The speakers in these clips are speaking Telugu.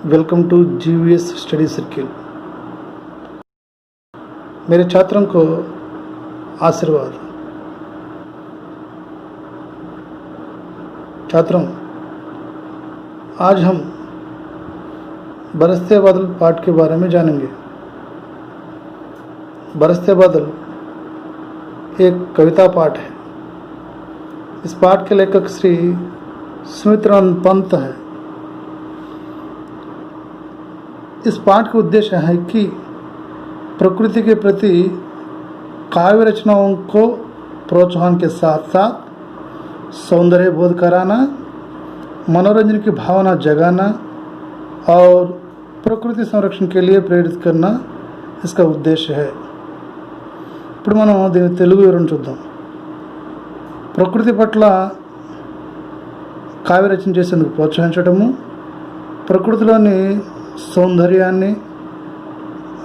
Welcome to GVS study circle. मेरे छात्रों को आशीर्वाद। छात्रों, आज हम बरसते बादल पाठ के बारे में जानेंगे। बरसते बादल एक कविता पाठ है। इस पाठ के लेखक श्री सुमित्रानंद पंत है। इस पाठ का उद्देश्य है कि प्रकृति के प्रति काव्य रचनाओं को प्रोत्साहन के साथ साथ सौंदर्य बोध कराना, मनोरंजन की भावना जगाना और प्रकृति संरक्षण के लिए प्रेरित करना इसका उद्देश्य है। ఇప్పుడు మనం దీని తెలుగు వివరణ చూద్దాం। ప్రకృతి పట్ల కావ్య రచన చేసేందుకు ప్రోత్సహించడము, ప్రకృతిలోని సౌందర్యాన్ని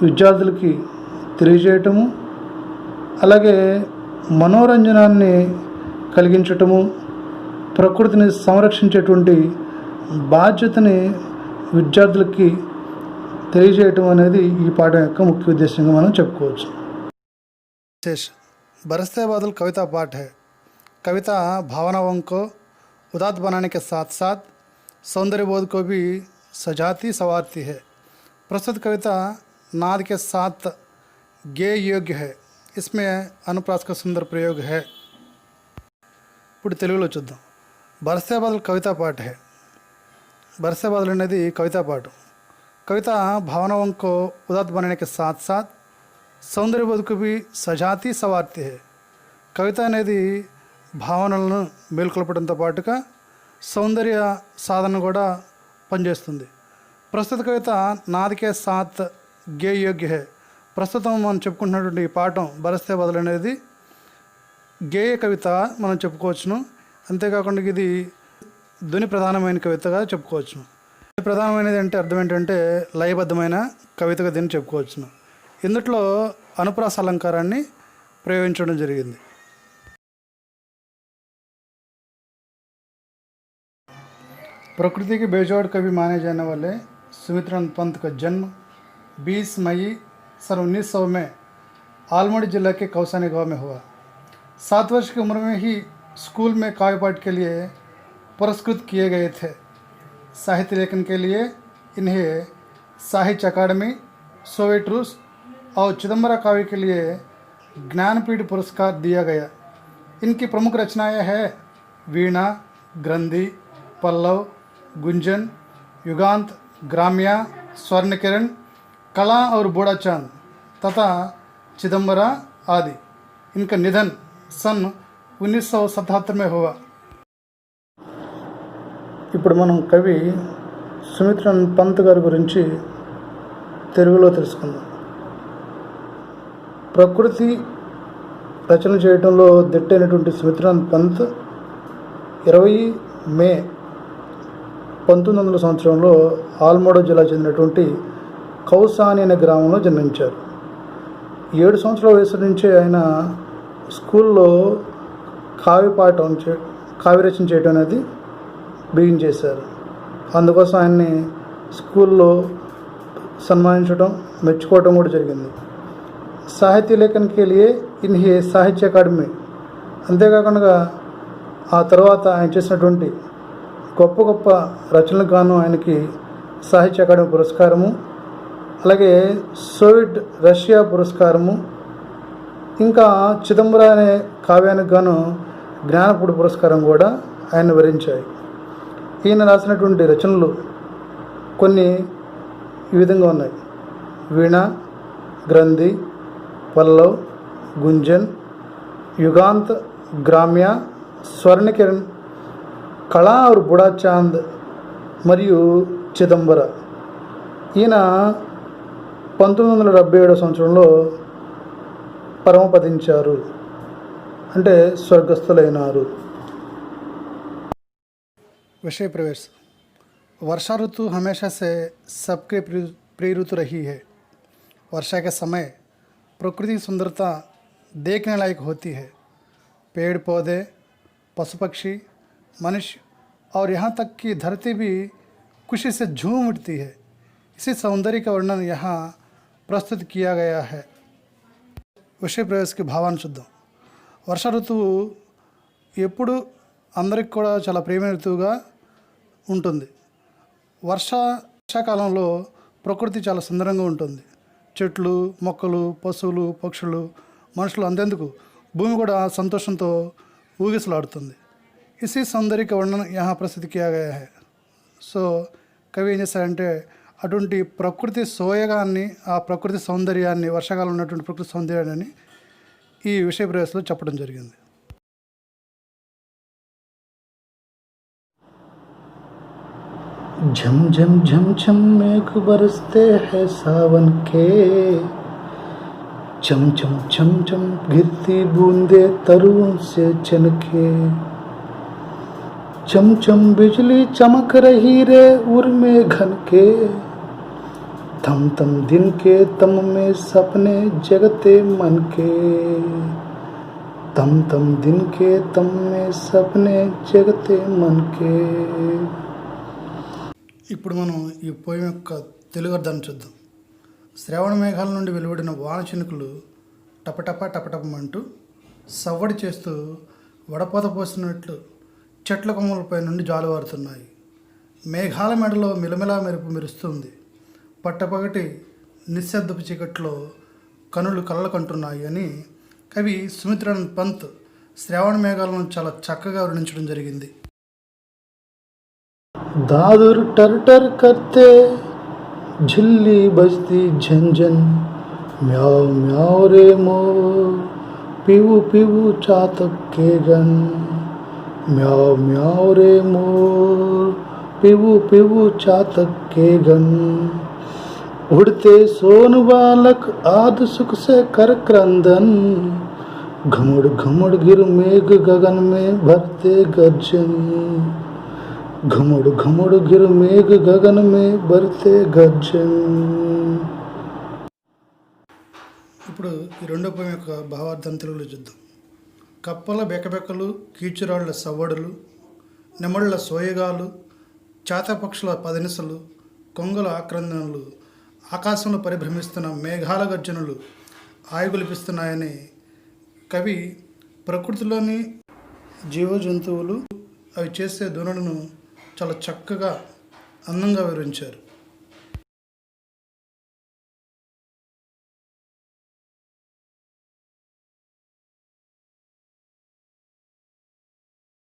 విద్యార్థులకి తెలియజేయటము, అలాగే మనోరంజనాన్ని కలిగించటము, ప్రకృతిని సంరక్షించేటువంటి బాధ్యతని విద్యార్థులకి తెలియజేయటం అనేది ఈ పాఠం యొక్క ముఖ్య ఉద్దేశంగా మనం చెప్పుకోవచ్చు। बरसते बादल कविता पाठ है। कविता भावनाओं को उदात्त बनाने के साथ साथ सौंदर्य बोध को भी सजाती संवारती है। प्रस्तुत कविता नाद के साथ गेय योग्य है। इसमें अनुप्रास का सुंदर प्रयोग है। ఇప్పుడు తెలుగులో చూద్దాం। బరసే బాదల్ కవితా పాఠ है। बरसे बादल అనేది కవితా పాఠం। कविता भावनाओं को उदात्त बनाने के साथ साथ सौंदर्य बोध को भी सजाती संवारती है। కవిత అనేది భావనలను మేల్కొల్పడంతో పాటుగా సౌందర్య సాధన కూడా పనిచేస్తుంది। ప్రస్తుత కవిత నాదికే సాత్ గేయ యోగ్య హే। ప్రస్తుతం మనం చెప్పుకుంటున్నటువంటి ఈ పాఠం బరస్తే బదులు అనేది గేయ కవిత మనం చెప్పుకోవచ్చును। అంతేకాకుండా ఇది ధ్వని ప్రధానమైన కవితగా చెప్పుకోవచ్చును। ధ్వని ప్రధానమైనది అంటే అర్థం ఏంటంటే లయబద్ధమైన కవితగా దీన్ని చెప్పుకోవచ్చును। ఇందులో అనుప్రాస అలంకారాన్ని ప్రయోగించడం జరిగింది। प्रकृति के बेजोड़ कवि माने जाने वाले सुमित्रानंद पंत का जन्म 20 मई सन 1900 में आलमड़ी जिला के कौसानी गांव में हुआ। 7 वर्ष की उम्र में ही स्कूल में काव्य पाठ के लिए पुरस्कृत किए गए थे। साहित्य लेखन के लिए इन्हें साहित्य अकादमी, सोवियत रूस और चिदम्बरा काव्य के लिए ज्ञानपीठ पुरस्कार दिया गया। इनकी प्रमुख रचनाएं हैं वीणा, ग्रंथि, पल्लव, गुंजन, युगांत, ग्राम्या, स्वर्ण किरण, कला और बूढ़ा चांद तथा चिदम्बरा आदि। इनका निधन सन 1977 में हुआ। ఇప్పుడు మనం కవి సుమిత్రానంద్ పంత్ గారి గురించి తెలుగులో తెలుసుకుందాం। ప్రకృతి రచన చేయడంలో దిట్టైనటువంటి సుమిత్రానంద్ పంత్ 20 మే 1900 సంవత్సరంలో ఆల్మోడా జిల్లా చెందినటువంటి కౌసాని అనే గ్రామంలో జన్మించారు। 7 సంవత్సరాల వయసు నుంచే ఆయన స్కూల్లో కావ్య రచన చేయడం అనేది బిగిన్ చేశారు। అందుకోసం ఆయన్ని స్కూల్లో సన్మానించడం, మెచ్చుకోవడం కూడా జరిగింది। సాహిత్య లేఖన్ కే లియే ఇన్హే సాహిత్య అకాడమీ, అంతేకాకుండా ఆ తర్వాత ఆయన చేసినటువంటి గొప్ప గొప్ప రచనలకు గాను ఆయనకి సాహిత్య అకాడమీ పురస్కారము, అలాగే సోవియట్ రష్యా పురస్కారము, ఇంకా చిదంబర అనే కావ్యానికి గాను జ్ఞానపీఠ పురస్కారం కూడా ఆయన వరించాయి। ఈయన రాసినటువంటి రచనలు కొన్ని ఈ విధంగా ఉన్నాయి। వీణ, గ్రంథి, పల్లవ్, గుంజన్, युगांत, ग्राम्या, स्वर्ण किरण, कला और बूढ़ा चांद మరియు చిదంబర। ఈయన 1977 సంవత్సరంలో పరమపదించారు, అంటే స్వర్గస్థులైనారు। विषय प्रवेश। वर्षा ऋतु हमेशा से सबके प्रिय ऋतु रही है। वर्षा के समय प्रकृति की सुंदरता देखने लायक होती है। पेड़ पौधे, पशु पक्षी, मनुष्य और यहाँ तक कि धरती भी खुशी से झूम उठती है। इसी सौंदर्य का वर्णन यहाँ प्रस्तुत किया गया है. విషయ ప్రవేశకి భావాన్ని చూద్దాం. వర్ష ఋతువు ఎప్పుడు అందరికి కూడా చాలా ప్రియమైన ఋతువుగా ఉంటుంది. వర్షాకాలంలో ప్రకృతి చాలా సుందరంగా ఉంటుంది. చెట్లు, మొక్కలు, పశువులు, పక్షులు, మనుషులు అంతేందుకు భూమి కూడా సంతోషంతో ఊగిసలాడుతుంది. ఇसी సౌందర్య का वर्णन यहाँ प्रस्तुत किया गया है. సో కవి ఏం చేశారంటే అటువంటి ప్రకృతి సోయగాన్ని, ఆ ప్రకృతి సౌందర్యాన్ని, వర్షాకాలం ఉన్నటువంటి ప్రకృతి సౌందర్యాన్ని ఈ విషయ ప్రవేశంలో చెప్పడం జరిగింది. झम झम झम झम मेघ बरसते हैं सावन के, चम चम चम चम गिरती बूंदे तरुण से चनके, चम चम बिजली चमक रही रे उर में घन के, थम थम दिन के तम में सपने जगते मन के, तम तम दिन के तम में सपने जगते मन के. ఇప్పుడు మనం ఈ పోయం యొక్క తెలుగు అర్థాన్ని చూద్దాం. శ్రావణ మేఘాల నుండి వెలువడిన వాన చినుకులు టపటప టపటపమంటూ సవ్వడి చేస్తూ వడపోత పోసినట్లు చెట్ల కొమ్మలపై నుండి జాలువారుతున్నాయి. మేఘాల మెడలో మిలమిలా మెరుపు మెరుస్తుంది. పట్టపగటి నిశ్శబ్దపు చీకట్లో కనులు కళ్ళకంటున్నాయి అని కవి సుమిత్రానంద్ పంత్ శ్రావణ మేఘాలను చాలా చక్కగా వర్ణించడం జరిగింది. दादुर टर टर करते झिल्ली बजती झंझन, म्याओ म्याओ रे मोर पीवू पीवू चातक के गन, म्याओ म्याओ रे मोर पीवू पीवू चातक के गन, उड़ते सोन बालक आद सुख से कर क्रंदन, घुमुड़ घुमुड़ गिर मेघ गगन में भरते गर्जन, घुमुड़ घुमुड़ गिर मेघ गगन में बरते गर्जन. ఇప్పుడు ఈ రెండో పోయం యొక్క భావార్థం తెలుగులో చూద్దాం. కప్పల బెకబెకలు, కీచురాళ్ల సవ్వడులు, నెమళ్ల సోయగాలు, చాతపక్షుల పదనిసలు, కొంగల ఆక్రందనలు, ఆకాశంలో పరిభ్రమిస్తున్న మేఘాల గర్జనలు ఆయుగొలిపిస్తున్నాయని కవి ప్రకృతిలోని జీవ జంతువులు అవి చేసే ధ్వనులను చాలా చక్కగా అందంగా వివరించారు.